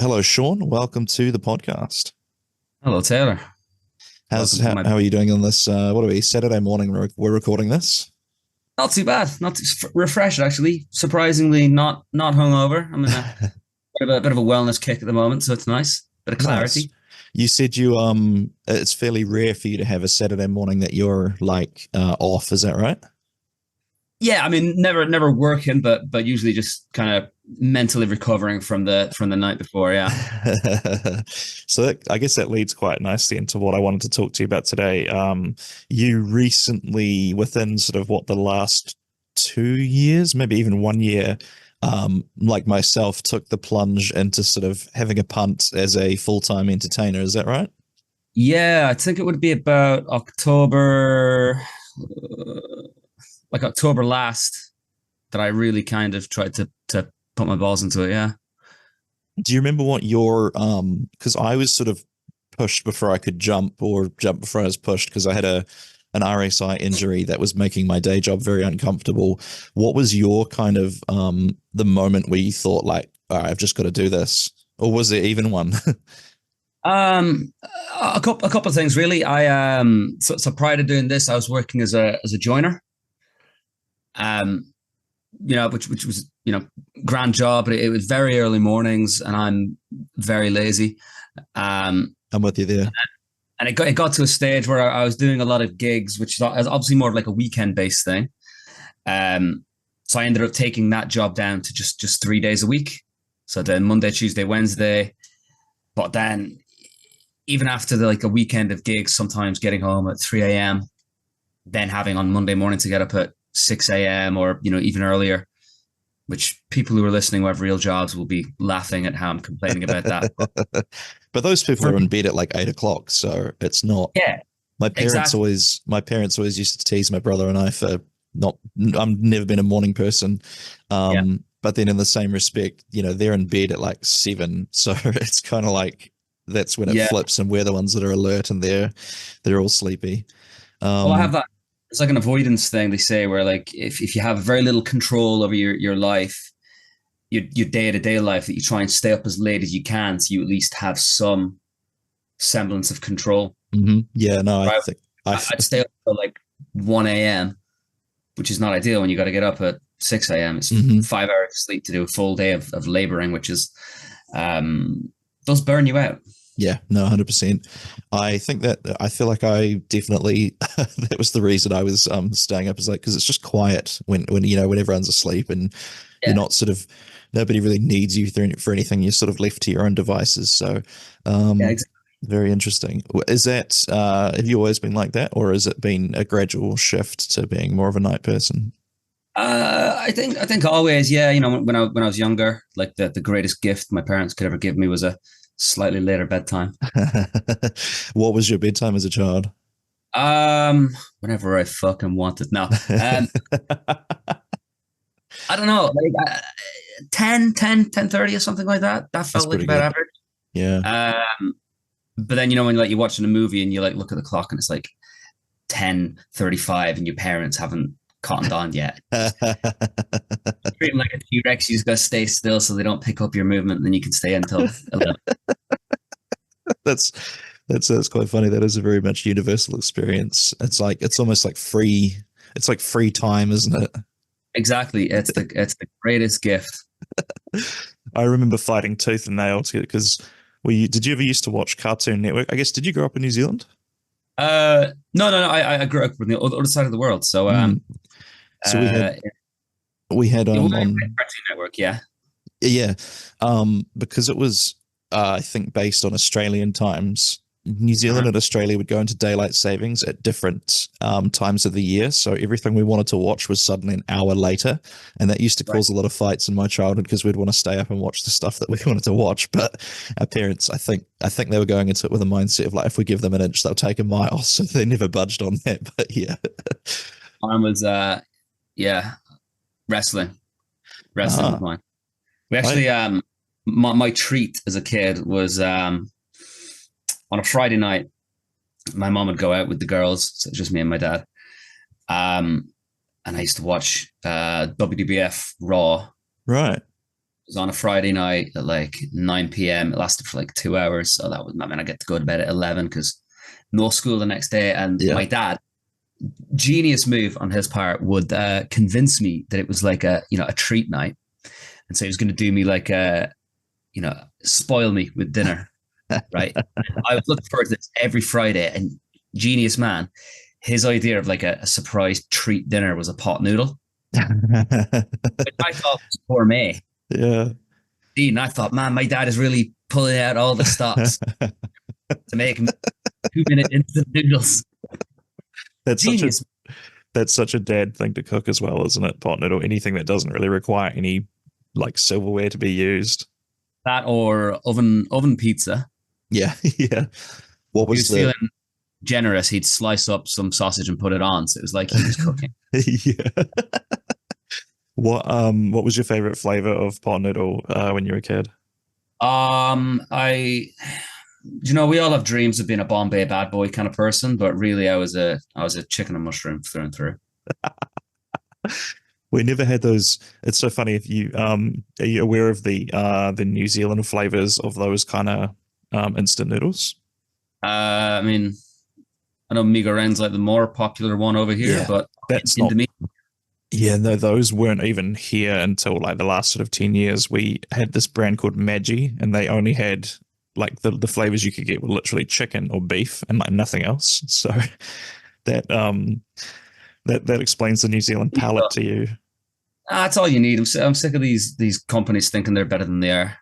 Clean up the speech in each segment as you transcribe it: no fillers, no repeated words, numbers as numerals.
Hello, Sean. Welcome to the podcast. Hello, Taylor. How's Welcome to how, my. how are you doing on this? What are we? Saturday morning. We're recording this. Not too bad. Not too refreshed actually. Surprisingly, not hungover. I'm in a bit of a wellness kick at the moment, so it's nice. Bit of Nice. clarity. You said it's fairly rare for you to have a Saturday morning that you're like off. Is that right? Yeah, I mean, never working, but usually just kind of mentally recovering from the night before. Yeah. I guess that leads quite nicely into what I wanted to talk to you about today. You recently, within sort of what the last 2 years, maybe even 1 year, like myself, took the plunge into sort of having a punt as a full-time entertainer. Is that right? Yeah, I think it would be about October, like October last, that I really kind of tried to put my balls into it. Yeah. Do you remember what your because I was sort of pushed before I could jump or jump before I was pushed because I had a an RSI injury that was making my day job very uncomfortable. What was your kind of the moment where you thought like, all right, I've just got to do this? Or was there even one? Um, a couple of things really. So prior to doing this, I was working as a joiner. Um, which was grand job, but it was very early mornings, and I'm very lazy. Um, I'm with you there. and it got to a stage where I was doing a lot of gigs, which is obviously more of like a weekend based thing. Um, so I ended up taking that job down to just 3 days a week. So then Monday, Tuesday, Wednesday. But then even after like a weekend of gigs, sometimes getting home at 3 a.m., then having on Monday morning to get up at 6 a.m. or, even earlier, which people who are listening who have real jobs will be laughing at how I'm complaining about that. But those people For are in me, bed at like 8 o'clock, so it's not. yeah, exactly. My parents always used to tease my brother and I for not. I've never been a morning person, Yeah. but then in the same respect, they're in bed at like 7, so it's kind of like that's when it Yeah. flips, and we're the ones that are alert, and they're all sleepy. Well, I have Um, that. It's like an avoidance thing they say where like if you have very little control over your life, your day-to-day life, that you try and stay up as late as you can so you at least have some semblance of control. yeah, no, Right. I, I'd stay up till like 1 a.m., which is not ideal when you got to get up at 6 a.m. It's mhm. 5 hours of sleep to do a full day of laboring, which is um does burn you out. Yeah, no, 100%. I think that I feel like I definitely that was the reason I was staying up is like because it's just quiet when everyone's asleep and you're Yeah. not sort of nobody really needs you for anything. You're sort of left to your own devices. So, Yeah, um, exactly. very interesting. Is that have you always been like that, or has it been a gradual shift to being more of a night person? I think always, yeah. When I was younger, like the greatest gift my parents could ever give me was a slightly later bedtime. What was your bedtime as a child? Whenever I fucking wanted. No, I don't know, like 10:30 or something like that. That That's felt like pretty about good. average. Yeah. But then when like you're watching a movie and you like look at the clock and it's like 10:35 and your parents haven't cottoned on yet. Treat them like a T-Rex. You just gotta stay still so they don't pick up your movement, and then you can stay until 11. That's that's quite funny. That is a very much universal experience. It's almost like free. It's like free time, isn't it? Exactly. It's the greatest gift. I remember fighting tooth and nail to because we did you ever used to watch Cartoon Network? I guess did you grow up in New Zealand? No, no, no. I grew up on the other side of the world, so Mm. So uh, we had it was on Cartoon Network. Yeah, yeah, because it was I think based on Australian times. New Zealand uh-huh. and Australia would go into daylight savings at different times of the year, so everything we wanted to watch was suddenly an hour later, and that used to Right. cause a lot of fights in my childhood because we'd want to stay up and watch the stuff that we wanted to watch. But our parents, I think they were going into it with a mindset of like, if we give them an inch, they'll take a mile, so they never budged on that. But yeah, Mine was yeah, wrestling. Wrestling was ah, mine. We I actually my treat as a kid was on a Friday night. My mom would go out with the girls, so it was just me and my dad. Um, and I used to watch WWF Raw. right. was on a Friday night at like 9 p.m. It lasted for like 2 hours. So that was, I mean, I get to go to bed at 11 because no school the next day. And Yeah. my dad, genius move on his part, would convince me that it was like a treat night. And so he was going to do me like spoil me with dinner. Right. I was looking forward to this every Friday. And genius man, his idea of like a surprise treat dinner was a pot noodle. Which I thought was gourmet. Yeah. And I thought, man, my dad is really pulling out all the stops to make him 2-minute instant noodles. That's Genius. such a dad thing to cook as well, isn't it? Pot noodle, anything that doesn't really require any like silverware to be used. That or oven pizza. Yeah, yeah. What He was was the feeling generous. He'd slice up some sausage and put it on. So it was like he was cooking. yeah. What was your favorite flavor of pot noodle when you were a kid? We all have dreams of being a Bombay bad boy kind of person, but really I was a chicken and mushroom through and through. We never had those. It's so funny. If you are you aware of the New Zealand flavors of those kind of instant noodles? I mean, I know Mi Goreng's like the more popular one over here, Yeah, but that's in not. the Yeah, no, those weren't even here until like the last sort of 10 years. We had this brand called Maggi, and they only had like the flavors you could get were literally chicken or beef and like nothing else. So that that explains the New Zealand palate to you. That's all you need. I'm sick of these companies thinking they're better than they are.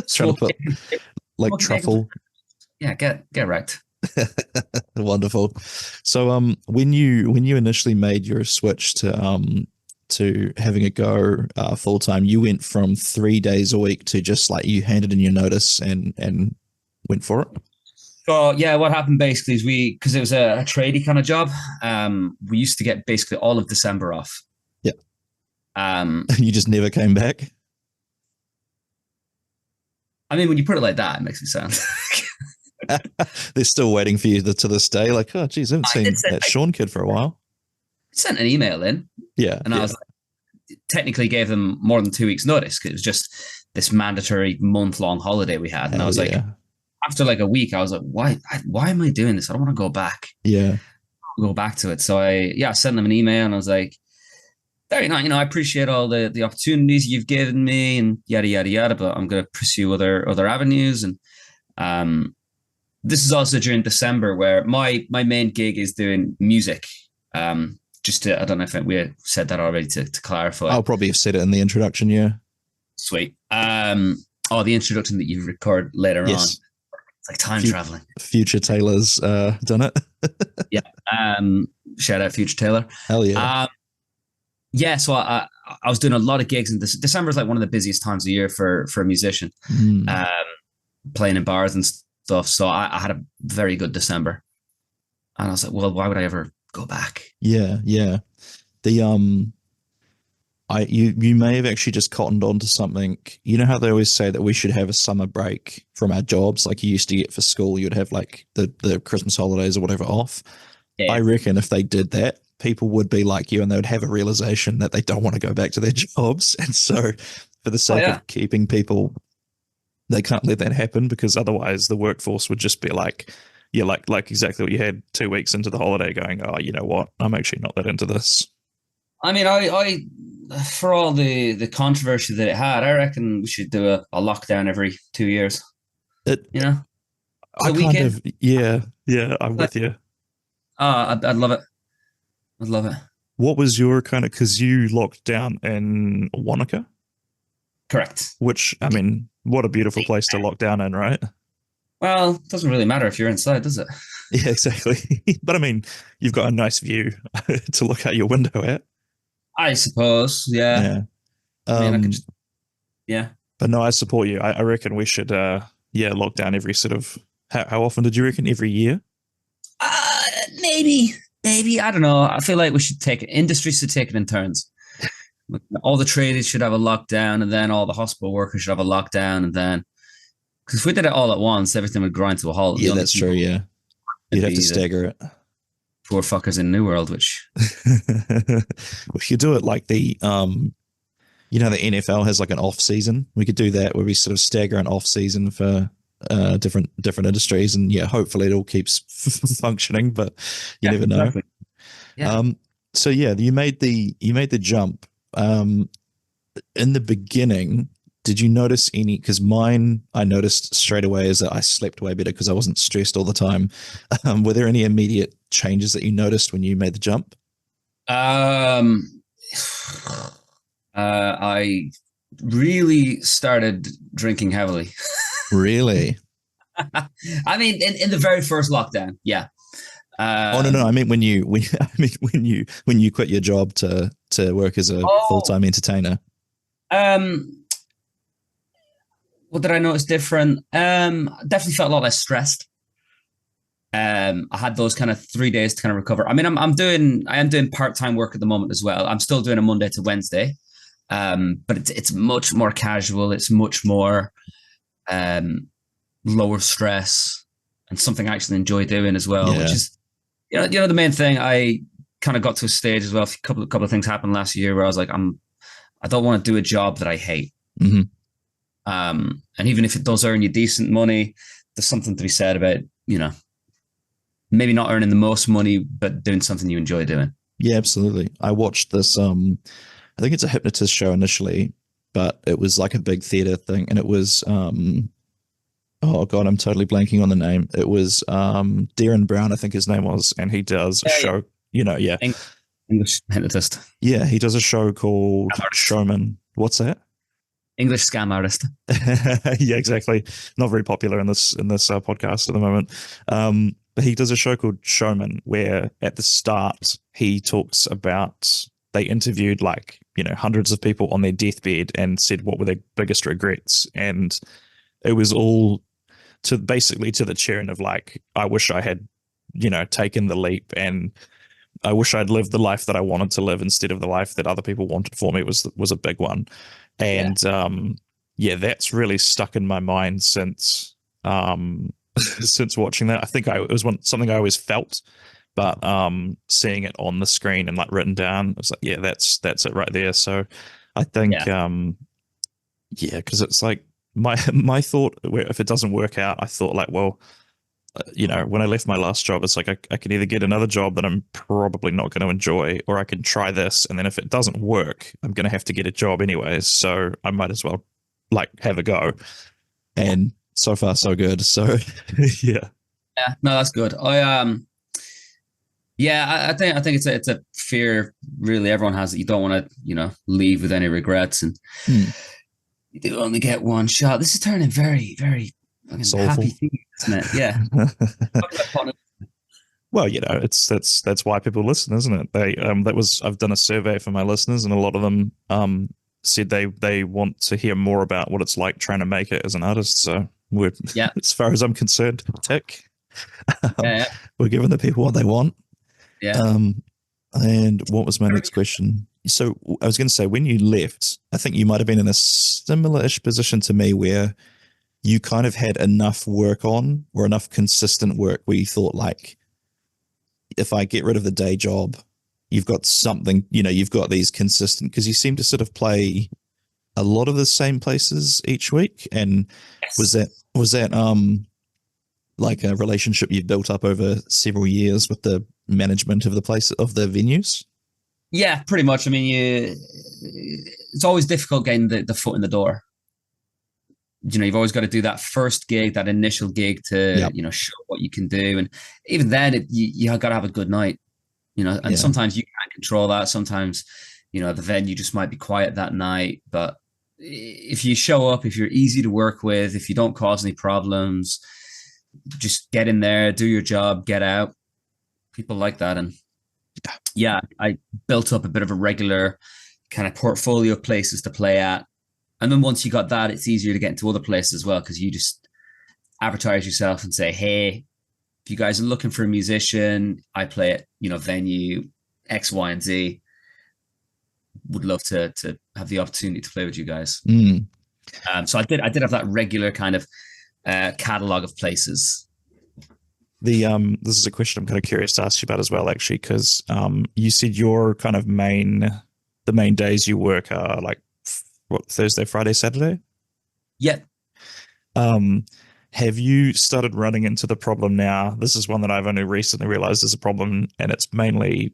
Trying to put like truffle. Yeah, get wrecked. Wonderful. So when you initially made your switch to having a go full time, you went from 3 days a week to just like you handed in your notice and went for it. So yeah, what happened basically is because it was a tradie kind of job, we used to get basically all of December off. Yeah. Um, You just never came back. I mean, when you put it like that, it makes me sound. They're still waiting for you to this day. Like, oh, geez, I haven't seen that Sean kid for a while. Sent an email in. Yeah. And I was like, technically gave them more than 2 weeks notice because it was just this mandatory month-long holiday we had. And I was like, after like a week, I was like, why am I doing this? I don't want to go back. Yeah. Go back to it. So I sent them an email and I was like, very nice, I appreciate all the opportunities you've given me and yada, yada, yada, but I'm going to pursue other avenues. And this is also during December where my main gig is doing music. Just to, I don't know if we said that already to clarify. I'll probably have said it in the introduction. Yeah. Sweet. The introduction that you record later on. It's like time traveling. Future Taylor's done it. Yeah. Shout out Future Taylor. Hell yeah. So I was doing a lot of gigs, and December is like one of the busiest times of year for a musician, playing in bars and stuff. So I had a very good December, and I was like, well, why would I ever go back? Yeah. The you may have actually just cottoned on to something. You know how they always say that we should have a summer break from our jobs, like you used to get for school. You'd have like the Christmas holidays or whatever off. Yeah. I reckon if they did that, people would be like you and they would have a realization that they don't want to go back to their jobs. And so for the sake of keeping people, they can't let that happen because otherwise the workforce would just be like, yeah, like exactly what you had 2 weeks into the holiday going, oh, you know what? I'm actually not that into this. I mean, I for all the controversy that it had, I reckon we should do a lockdown every 2 years. I kind of, yeah, I'm with you. I'd love it. I'd love it. What was your kind of, because you locked down in Wanaka? Correct. Which, I mean, what a beautiful place to lock down in, right? Well, it doesn't really matter if you're inside, does it? Yeah, exactly. But I mean, you've got a nice view to look out your window at. I suppose, yeah. I mean, I could just, yeah. But no, I support you. I reckon we should, lock down every sort of, how often did you reckon? Every year? Maybe. I don't know. I feel like we should industry should take it in turns. All the tradies should have a lockdown, and then all the hospital workers should have a lockdown, and then, because if we did it all at once, everything would grind to a halt. Yeah, that's true, yeah. You'd have to stagger it. Poor fuckers in New World, which if you do it like the the NFL has like an off season. We could do that where we sort of stagger an off season for different industries, and yeah, hopefully it all keeps functioning. But you never know. Exactly. Yeah. So yeah, you made the jump. In the beginning, did you notice any? Because mine, I noticed straight away is that I slept way better because I wasn't stressed all the time. Were there any immediate changes that you noticed when you made the jump? Um, I really started drinking heavily. Really? I mean, in the very first lockdown, yeah. Oh no, I mean when you quit your job to work as a full Oh, time entertainer. um, what did I notice different? Definitely felt a lot less stressed. I had those kind of 3 days to kind of recover. I mean, I am doing part-time work at the moment as well. I'm still doing a Monday to Wednesday. But it's much more casual. It's much more um, lower stress and something I actually enjoy doing as well, which Yeah. is the main thing. I kind of got to a stage as well. A couple of things happened last year where I was like, I don't want to do a job that I hate. Hmm. And even if it does earn you decent money, there's something to be said about maybe not earning the most money, but doing something you enjoy doing. Yeah, absolutely. I watched this. I think it's a hypnotist show initially, but it was like a big theater thing, and it was oh god, I'm totally blanking on the name. It was Darren Brown, I think his name was, and he does a Yeah, yeah. show. Yeah, English hypnotist, yeah, he does a show called Showman. What's that? English scam artist. Yeah, exactly. Not very popular in this podcast at the moment. But he does a show called Showman, where at the start he talks about they interviewed like hundreds of people on their deathbed and said what were their biggest regrets, and it was all to basically to the tune of like, I wish I had taken the leap, and I wish I'd lived the life that I wanted to live instead of the life that other people wanted for me was a big one. Yeah. And yeah, that's really stuck in my mind since since watching that. I think it was something I always felt, but seeing it on the screen and like written down, it was like, yeah, that's it right there. So I think Yeah. yeah, because it's like my thought, if it doesn't work out, I thought like, well, when I left my last job, it's like I can either get another job that I'm probably not going to enjoy, or I can try this, and then if it doesn't work, I'm going to have to get a job anyways. So I might as well like have a go. And so far, so good. So yeah, Yeah. No, that's good. Yeah, I think it's a fear really everyone has that you don't want to, leave with any regrets, and Hmm. you do only get one shot. This is turning very, very fucking Soulful. happy thing, isn't it? Yeah. Well, that's why people listen, isn't it? I've done a survey for my listeners, and a lot of them said they want to hear more about what it's like trying to make it as an artist. So we're Yeah. as far as I'm concerned, tick. Yeah. We're giving the people what they want. Yeah. And what was my next question? So I was going to say, when you left, I think you might have been in a similar-ish position to me, where you kind of had enough work on, or enough consistent work, where you thought like, if I get rid of the day job, you've got something, you've got these consistent, because you seem to sort of play a lot of the same places each week. And was Yes. that like a relationship you've built up over several years with the management of the place, of the venues? Yeah, pretty much. I mean, it's always difficult getting the foot in the door. You've always got to do that first gig, that initial gig to, Yep. show what you can do. And even then, you got to have a good night, and Yeah. sometimes you can't control that. Sometimes, the venue just might be quiet that night. But if you show up, if you're easy to work with, if you don't cause any problems, just get in there, do your job, get out. People like that. And yeah, I built up a bit of a regular kind of portfolio of places to play at. And then once you got that, it's easier to get into other places as well, because you just advertise yourself and say, hey, if you guys are looking for a musician, I play at, venue X, Y, and Z. Would love to have the opportunity to play with you guys. Mm. So I did have that regular kind of catalog of places. This is a question I'm kind of curious to ask you about as well, actually, because you said your kind of the main days you work are like what, Thursday, Friday, Saturday? Yeah. Um, have you started running into the problem now? This is one that I've only recently realized is a problem, and it's mainly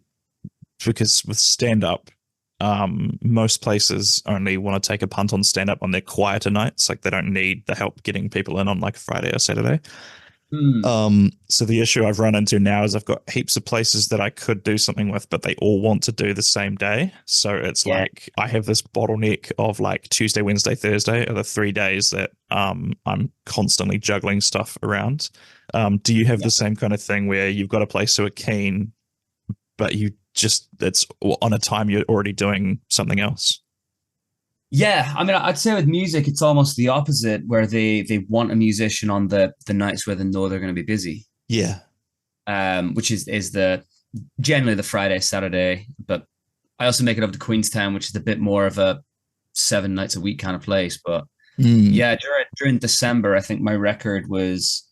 because with stand up, most places only want to take a punt on stand up on their quieter nights. Like they don't need the help getting people in on like a Friday or Saturday. Hmm. So the issue I've run into now is I've got heaps of places that I could do something with, but they all want to do the same day. So it's Yeah. like I have this bottleneck of like Tuesday, Wednesday, Thursday are the 3 days that I'm constantly juggling stuff around. Do you have Yeah. the same kind of thing where you've got a place who are keen, but you just it's on a time you're already doing something else? Yeah, I mean, I'd say with music, it's almost the opposite, where they want a musician on the nights where they know they're going to be busy, Yeah. which is the generally the Friday, Saturday. But I also make it up to Queenstown, which is a bit more of a 7 nights a week kind of place. But Mm. yeah, during December, I think my record was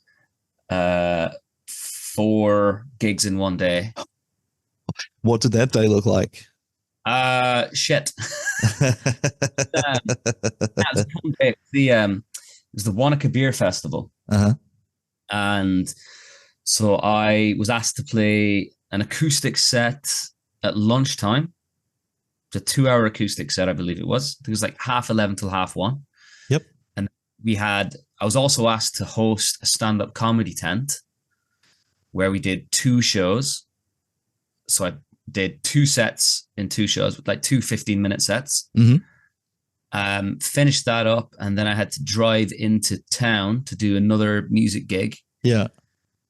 4 gigs in one day. What did that day look like? Shit. That was a fun day. It was the Wanaka Beer Festival, Uh-huh. and so I was asked to play an acoustic set at lunchtime. It's a 2 hour acoustic set, I believe it was. It was like 11:30 till 1:30. Yep. And I was also asked to host a stand-up comedy tent where we did 2 shows. So I did 2 sets in 2 shows with like 2 15-minute sets. Mm-hmm. Finished that up, and then I had to drive into town to do another music gig. Yeah.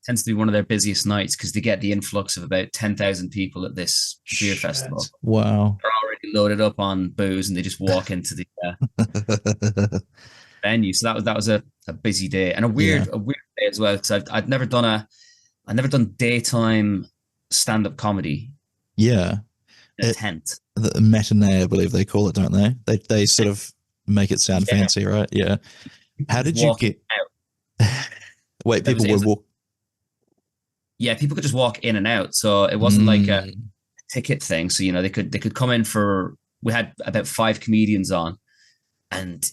Tends to be one of their busiest nights because they get the influx of about 10,000 people at this beer festival. Wow. They're already loaded up on booze, and they just walk into the venue. So that was a busy day, and Yeah. a weird day as well, because I'd never done daytime stand-up comedy Yeah. in a tent. The matinee, I believe they call it, don't they? They sort of make it sound Yeah. fancy, right? Yeah. How did you get? Out. Wait, people would walk. Yeah, people could just walk in and out. So it wasn't like a ticket thing. So they could come in for. We had about 5 comedians on, and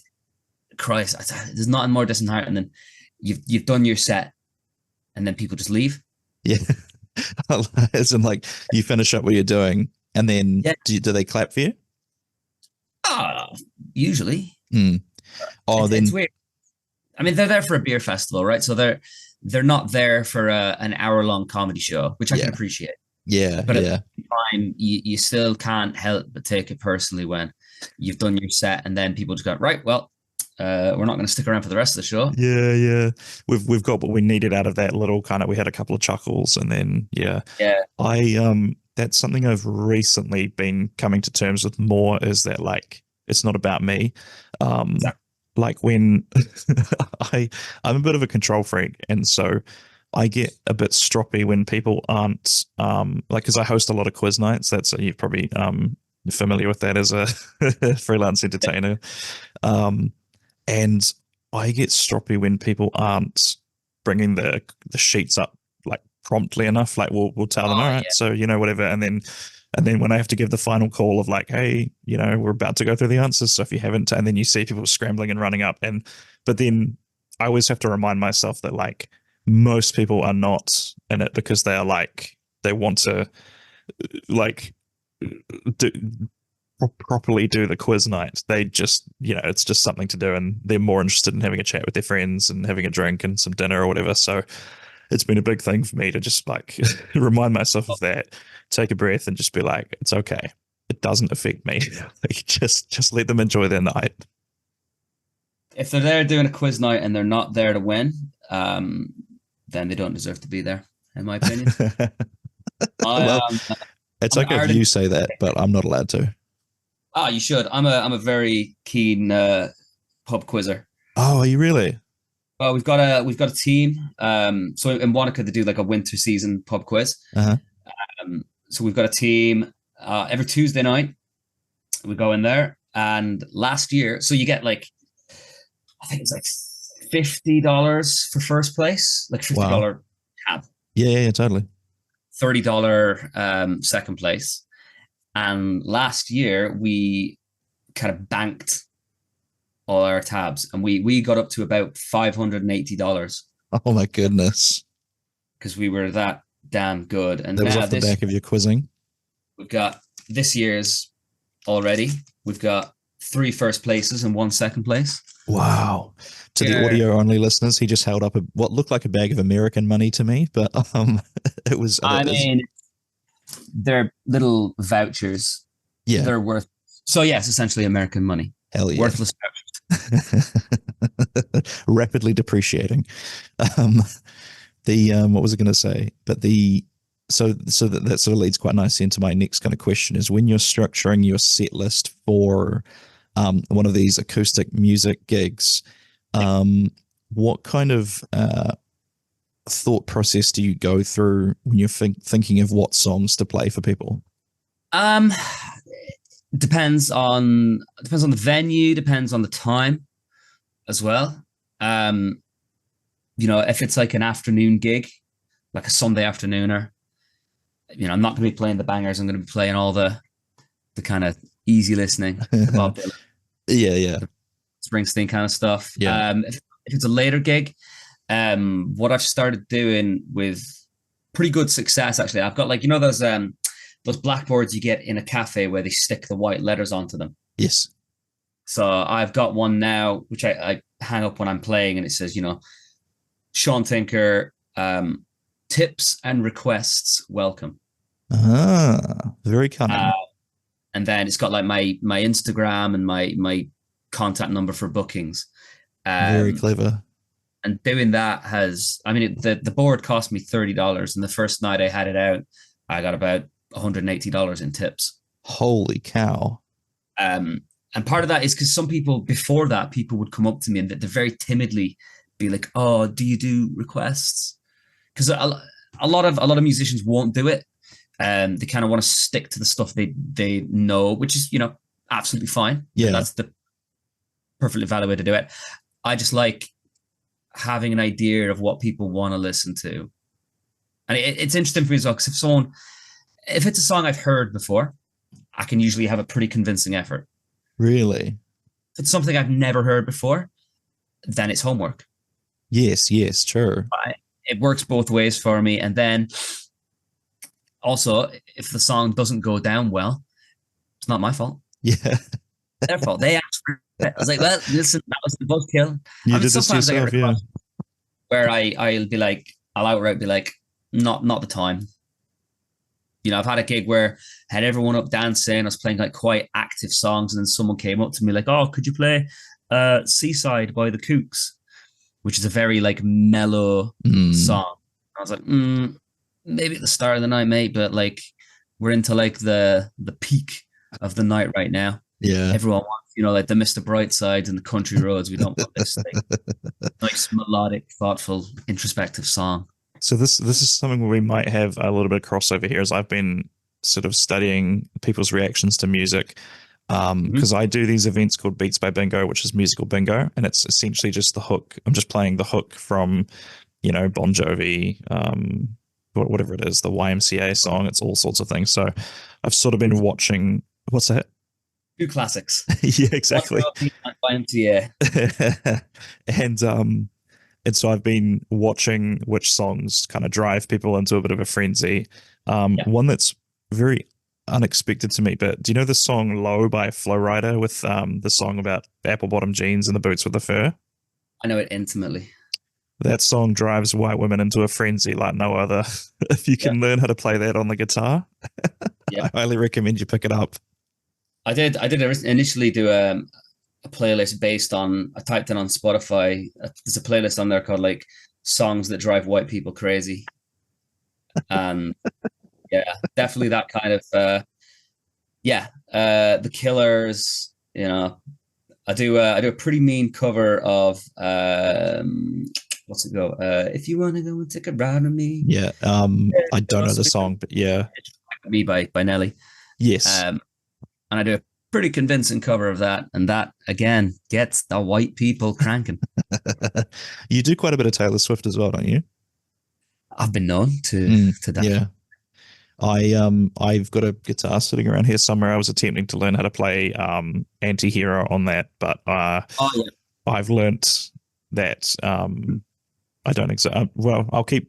Christ, there's nothing more disheartening than you've done your set, and then people just leave. Yeah. As in, like, you finish up what you're doing, and then do they clap for you? Usually. Mm. Oh, then it's weird. I mean, they're there for a beer festival, right? So they're not there for an hour-long comedy show, which I can appreciate. Yeah, but at the same time, you still can't help but take it personally when you've done your set and then people just go, right, well, we're not going to stick around for the rest of the show. Yeah. We've got what we needed out of that little kind of. We had a couple of chuckles, and then that's something I've recently been coming to terms with more, is that like it's not about me. Exactly. Like when I'm a bit of a control freak, and so I get a bit stroppy when people aren't like, because I host a lot of quiz nights. That's you're probably familiar with that as a freelance entertainer. And I get stroppy when people aren't bringing the sheets up like promptly enough. Like we'll tell them, all right, so whatever, and then when I have to give the final call of like, hey, we're about to go through the answers, so if you haven't, and then you see people scrambling and running up, but then I always have to remind myself that like most people are not in it because they are like they want to like properly do the quiz night. They just, it's just something to do, and they're more interested in having a chat with their friends and having a drink and some dinner or whatever. So it's been a big thing for me to just like remind myself of that, take a breath, and just be like, it's okay. It doesn't affect me. Like, just let them enjoy their night. If they're there doing a quiz night and they're not there to win, then they don't deserve to be there, in my opinion. Well, it's okay if you say that, but I'm not allowed to. You should. I'm a very keen pub quizzer. Oh, are you really? Well, we've got a team. So in Wanaka they do like a winter season pub quiz. Uh-huh. So we've got a team every Tuesday night. We go in there, and last year, so you get like, I think it's like $50 for first place, like $50 tab. Yeah, totally. $30 second place. And last year we kind of banked all our tabs, and we got up to about $580 Oh my goodness. because we were that damn good. And That was now off the this back of your quizzing. we've got this year's already. We've got 3 first places and 1 second place. Wow. To the Yeah. audio only listeners, he just held up what looked like a bag of American money to me, but it was I mean, they're little vouchers. yeah, They're worth. So yeah, it's essentially American money. hell yeah. Worthless vouchers. Rapidly depreciating. Um, what was I going to say? But that sort of leads quite nicely into my next kind of question is when you're structuring your set list for one of these acoustic music gigs, what kind of thought process do you go through when you're thinking of what songs to play for people? Depends on the venue, depends on the time as well. If it's like an afternoon gig, like a Sunday afternooner, I'm not going to be playing the bangers. I'm going to be playing all the kind of easy listening, the Bob Dylan, yeah, Springsteen kind of stuff. Yeah. If it's a later gig, what I've started doing with pretty good success, actually, I've got like those blackboards you get in a cafe where they stick the white letters onto them. Yes. So I've got one now, which I hang up when I'm playing, and it says, Seán Tinker, tips and requests, welcome. Very cunning. And then it's got like my Instagram and my contact number for bookings. Very clever. And doing that the board cost me $30, and the first night I had it out, I got about $180 in tips. Holy cow. And part of that is because some people before that, people would come up to me and they very timidly be like, "Oh, do you do requests?" Because a lot of musicians won't do it. They kind of want to stick to the stuff they know, which is absolutely fine. Yeah, that's the perfectly valid way to do it. I just like having an idea of what people want to listen to, and it's interesting for me as well, because if it's a song I've heard before, I can usually have a pretty convincing effort. Really? If it's something I've never heard before, then it's homework. Yes, true. It works both ways for me. And then also, if the song doesn't go down well, it's not my fault. Yeah. Their fault. They asked for it. I was like, well, listen, that was the buzzkill. You did this yourself, yeah. Where I'll outright be like, not the time. I've had a gig where I had everyone up dancing. I was playing like quite active songs, and then someone came up to me like, "Oh, could you play Seaside by the Kooks?" Which is a very like mellow song. I was like, maybe at the start of the night, mate, but like we're into like the peak of the night right now. Yeah. Everyone wants, like the Mr. Brightsides and the country roads. We don't want this nice melodic, thoughtful, introspective song. So this is something where we might have a little bit of crossover here, as I've been sort of studying people's reactions to music. Because I do these events called Beats by Bingo, which is musical bingo, and it's essentially just the hook. I'm just playing the hook from, Bon Jovi, whatever it is, the YMCA song. It's all sorts of things. So I've sort of been watching. What's that? 2 classics. Yeah, exactly. YMCA. And so I've been watching which songs kind of drive people into a bit of a frenzy. One that's very unexpected to me, but do you know the song Low by Flo Rida with the song about apple bottom jeans and the boots with the fur? I know it intimately. That song drives white women into a frenzy like no other. If you can learn how to play that on the guitar, I highly recommend you pick it up. I did initially do a playlist based on, I typed in on Spotify, there's a playlist on there called like songs that drive white people crazy. And yeah, definitely that kind of The Killers, I do a pretty mean cover of what's it go? If you want to go and take a ride with me. Yeah. I don't know the song, but yeah. Me by Nelly. Yes. And I do a pretty convincing cover of that, and that again gets the white people cranking. You do quite a bit of Taylor Swift as well, don't you? I've been known to that. Yeah. I've got a guitar sitting around here somewhere. I was attempting to learn how to play anti-hero on that, but Oh yeah. I've learnt that I don't exactly. Well, I'll keep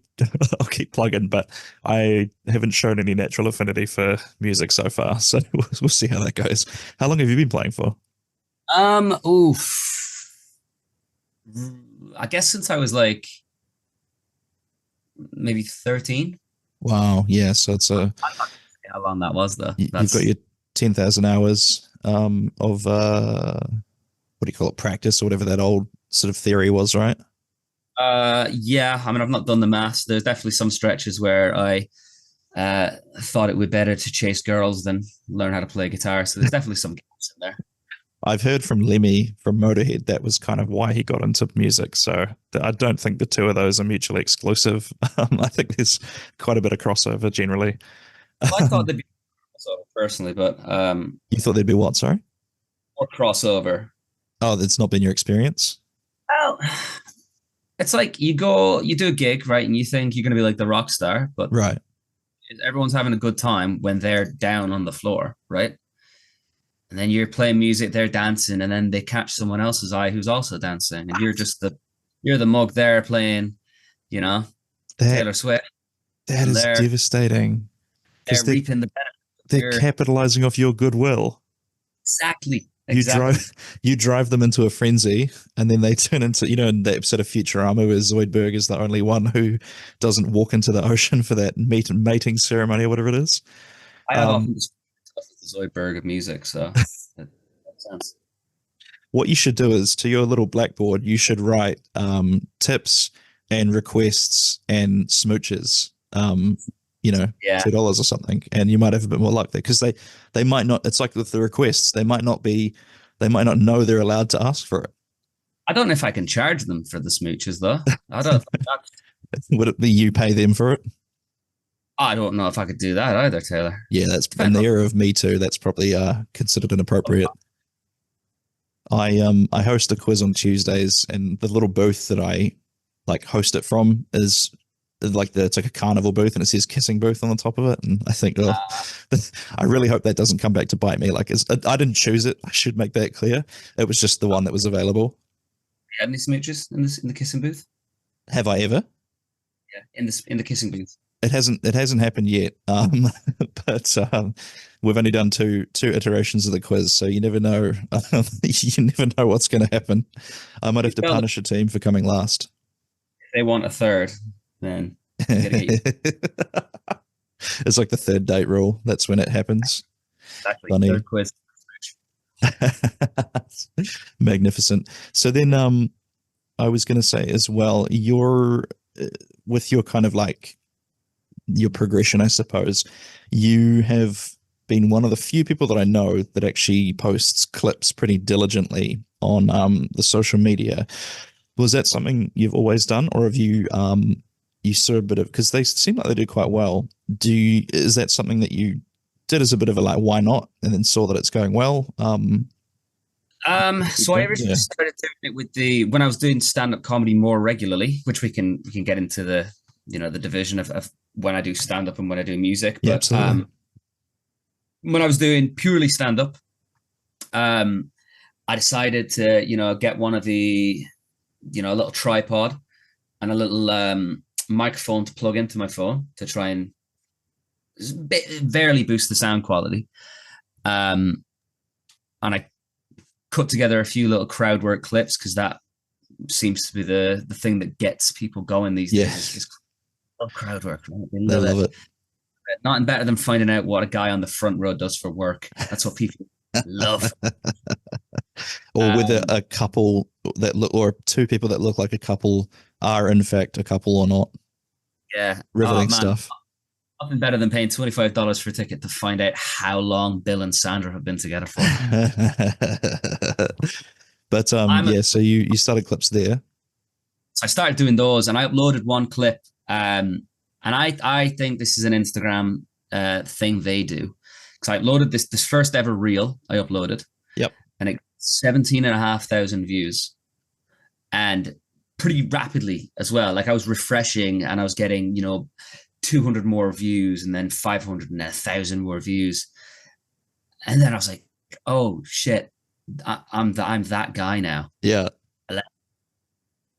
I'll keep plugging, but I haven't shown any natural affinity for music so far. So we'll see how that goes. How long have you been playing for? Oof. I guess since I was like maybe 13. Wow, yeah. So it's a I can't say how long that was though. you've got That's your 10,000 hours of what do you call it, practice or whatever that old sort of theory was, right? yeah, I mean I've not done the maths. There's definitely some stretches where I thought it would be better to chase girls than learn how to play guitar. So there's definitely some gaps in there. I've heard from Lemmy from Motorhead that was kind of why he got into music. So I don't think the two of those are mutually exclusive. I think there's quite a bit of crossover generally. Well, I thought there'd be crossover personally, but You thought there'd be what? Sorry. more crossover. Oh, that's not been your experience. Well, it's like you do a gig, right? And you think you're going to be like the rock star, but Right. everyone's having a good time when they're down on the floor, right? And then you're playing music, they're dancing, and then they catch someone else's eye who's also dancing, and you're the mug there playing, you know, That Taylor Swift, that and is devastating because they're reaping the benefit of they're your capitalizing off your goodwill. exactly, You exactly. drive you drive them into a frenzy, and then they turn into in the episode of Futurama where Zoidberg is the only one who doesn't walk into the ocean for that mating ceremony or whatever it is. I have Um, often discussed the Zoidberg of music, so that makes sense. what you should do is to your little blackboard, you should write tips and requests and smooches. Yeah, $2 or something, and you might have a bit more luck there because they might not. It's like with the requests, they might not know they're allowed to ask for it. I don't know if I can charge them for the smooches though. I don't. Would it be you pay them for it? I don't know if I could do that either, Taylor. Yeah, that's in Depends the on. era of Me Too. That's probably considered inappropriate. I host a quiz on Tuesdays, and the little booth that I like host it from is like it's like a carnival booth, and it says kissing booth on the top of it. And I think, oh, I really hope that doesn't come back to bite me. Like, I didn't choose it. I should make that clear. It was just the one that was available. You had any smooches in the kissing booth? Have I ever? Yeah, in the kissing booth. It hasn't happened yet. But we've only done two iterations of the quiz, so you never know. You never know what's going to happen. I might have to Well, punish a team for coming last. if they want a third, then you gotta get It's like the third date rule. That's when it happens. exactly Funny. third quiz. Magnificent. So then I was going to say as well, with your kind of like your progression, I suppose, you have been one of the few people that I know that actually posts clips pretty diligently on the social media. Was that something you've always done, or have you saw a bit of, because they seem like they do quite well. Is that something that you did as a bit of a like, why not, and then saw that it's going well? So I originally started doing it with when I was doing stand-up comedy more regularly, which we can get into the division of when I do stand-up and when I do music. Yeah, But absolutely. when I was doing purely stand-up, I decided to, get one of the, a little tripod and a little microphone to plug into my phone to try and barely boost the sound quality. And I cut together a few little crowd work clips because that seems to be the thing that gets people going these days. Yes, Is crowd work. Right? They they love love it. it. Nothing better than finding out what a guy on the front row does for work. That's what people love. Or whether Um, a couple that look, or two people that look like a couple are in fact a couple or not. yeah. Oh Riveting man, stuff. nothing better than paying $25 for a ticket to find out how long Bill and Sandra have been together for. But I'm a, yeah, so you started clips there. so I started doing those, and I uploaded one clip. And I think this is an Instagram thing they do, because I uploaded this first ever reel I uploaded, Yep. and it 17,500 views, and pretty rapidly as well. Like I was refreshing, and I was getting 200 more views, and then 500, and then 1,000 more views. And then I was like, oh shit, I'm that guy now. Yeah.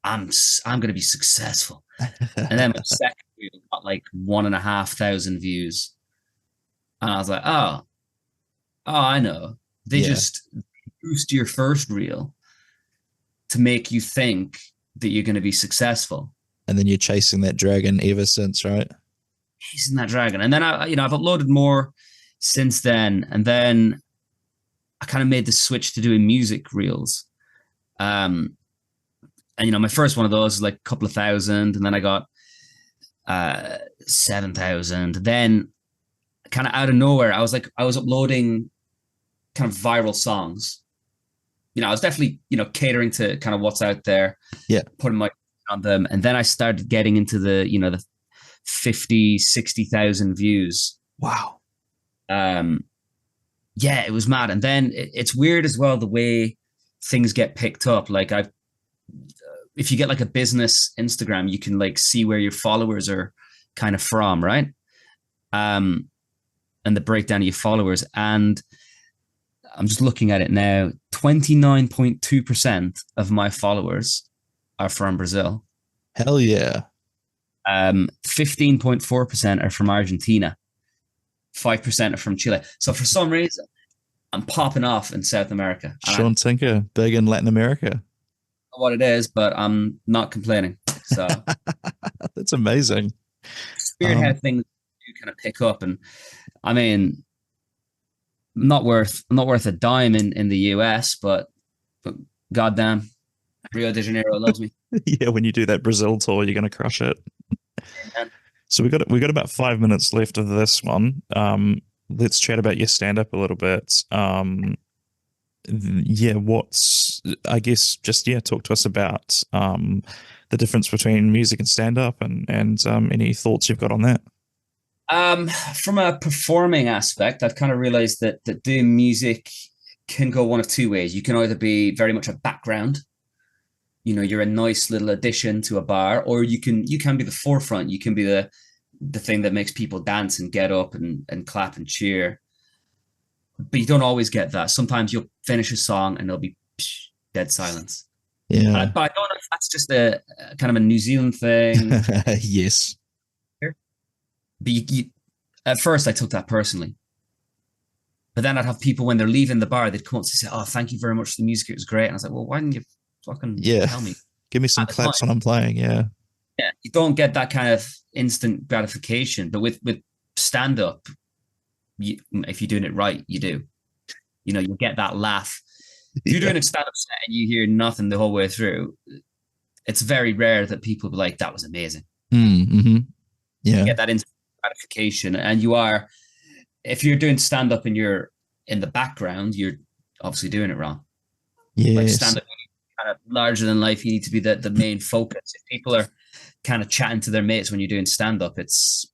I'm going to be successful. And then my second reel got like 1,500 views. And I was like, oh, I know. They just boost your first reel to make you think that you're going to be successful. And then you're chasing that dragon ever since, right? Chasing that dragon. And then I've uploaded more since then. And then I kind of made the switch to doing music reels. And my first one of those is like a couple of thousand, and then I got 7,000. Then kind of out of nowhere, I was uploading kind of viral songs. I was definitely, catering to kind of what's out there. Yeah. Putting my on them. And then I started getting into the 50, 60,000 views. Wow. Yeah, it was mad. And then it's weird as well, the way things get picked up. Like if you get like a business Instagram, you can like see where your followers are kind of from, right? And the breakdown of your followers. And I'm just looking at it now. 29.2% of my followers are from Brazil. Hell yeah. 15.4% are from Argentina. 5% are from Chile. So for some reason, I'm popping off in South America. Seán Tinker, big in Latin America. What it is, but I'm not complaining. So that's amazing. Spearhead things you kind of pick up, and I mean, not worth a dime in the US, but goddamn, Rio de Janeiro loves me. Yeah, when you do that Brazil tour, you're gonna crush it. Amen. So we got about 5 minutes left of this one. Let's chat about your stand up a little bit. Yeah, talk to us about the difference between music and stand up, and any thoughts you've got on that. From a performing aspect, I've kind of realized that doing music can go one of two ways. You can either be very much a background, you're a nice little addition to a bar, or you can be the forefront. You can be the thing that makes people dance and get up and clap and cheer. But you don't always get that. Sometimes you'll finish a song and there'll be dead silence. Yeah. But I don't know if that's just a kind of a New Zealand thing. Yes. But at first I took that personally. But then I'd have people, when they're leaving the bar, they'd come up to say, oh, thank you very much for the music. It was great. And I was like, well, why didn't you fucking tell me? Give me some claps when I'm playing. Yeah. Yeah. You don't get that kind of instant gratification. But with stand-up, if you're doing it right, you do. You get that laugh. If you're doing a stand-up set and you hear nothing the whole way through, it's very rare that people be like, that was amazing. Mm-hmm. Yeah. You get that instant gratification. And if you're doing stand-up and you're in the background, you're obviously doing it wrong. Yes. Like stand-up, kind of larger than life, you need to be the main focus. If people are kind of chatting to their mates when you're doing stand-up, it's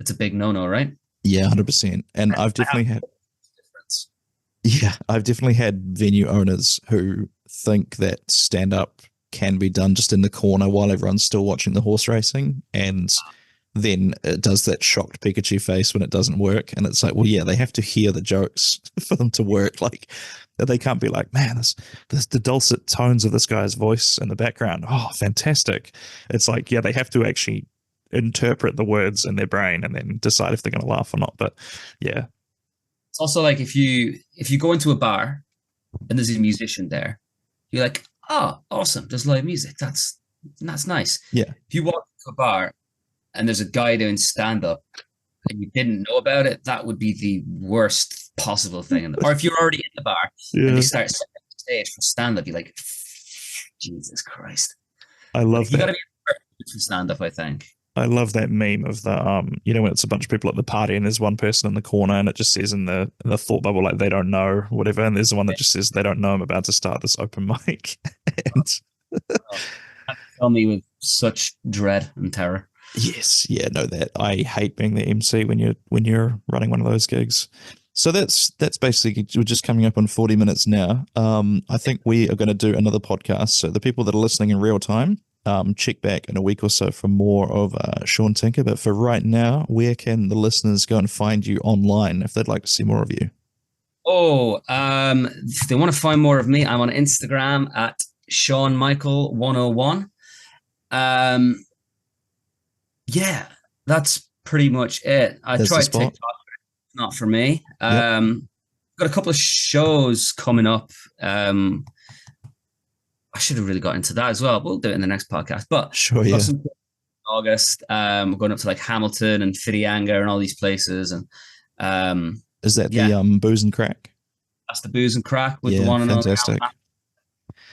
a big no-no, right? Yeah, 100%. And I've definitely had venue owners who think that stand-up can be done just in the corner while everyone's still watching the horse racing, and then it does that shocked Pikachu face when it doesn't work. And it's like, well, yeah, they have to hear the jokes for them to work. Like, they can't be like, man, this the dulcet tones of this guy's voice in the background. Oh, fantastic. It's like, yeah, they have to actually interpret the words in their brain and then decide if they're going to laugh or not. But yeah, it's also like if you go into a bar and there's a musician there, you're like, oh, awesome, there's live music. That's nice. Yeah. If you walk to a bar and there's a guy doing stand-up and you didn't know about it, that would be the worst possible thing. Or if you're already in the bar and they start setting up the stage for stand-up, you're like, Jesus Christ. I love that. You got to be perfect for stand-up, I think. I love that meme of the when it's a bunch of people at the party and there's one person in the corner and it just says in the thought bubble like they don't know whatever, and there's the one that just says they don't know I'm about to start this open mic. And tell me with such dread and terror. Yes, yeah, no, that I hate being the MC when you're running one of those gigs. So that's basically, we're just coming up on 40 minutes now. I think we are going to do another podcast. So the people that are listening in real time, check back in a week or so for more of Seán Tinker. But for right now, where can the listeners go and find you online if they'd like to see more of you? If they want to find more of me, I'm on Instagram at SeánMichael101. Yeah, that's pretty much it. I That's the tried spot. TikTok, not for me. Yep. Got a couple of shows coming up. I should have really got into that as well. We'll do it in the next podcast. But Sure, got yeah. some in August. We're going up to like Hamilton and Whitianga and all these places. And Is that yeah, the Booze and Crack? that's the Booze and Crack with the Yeah, one and only fantastic.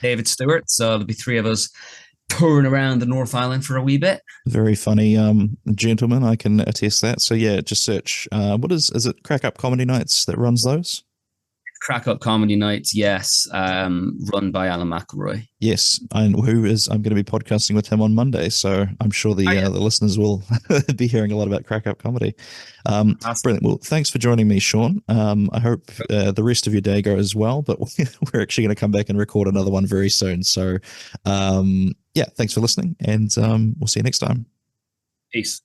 David Stewart. So there'll be three of us touring around the North Island for a wee bit. Very funny gentleman, I can attest that. So yeah, just search what is it Crack Up Comedy Nights that runs those? Crack Up Comedy Nights, yes. Run by Alan McElroy. Yes, and I'm going to be podcasting with him on Monday, so I'm sure the listeners will be hearing a lot about Crack Up Comedy. Brilliant. Well, thanks for joining me, Seán. I hope the rest of your day goes well, but we're actually going to come back and record another one very soon. So yeah, thanks for listening, and we'll see you next time. Peace.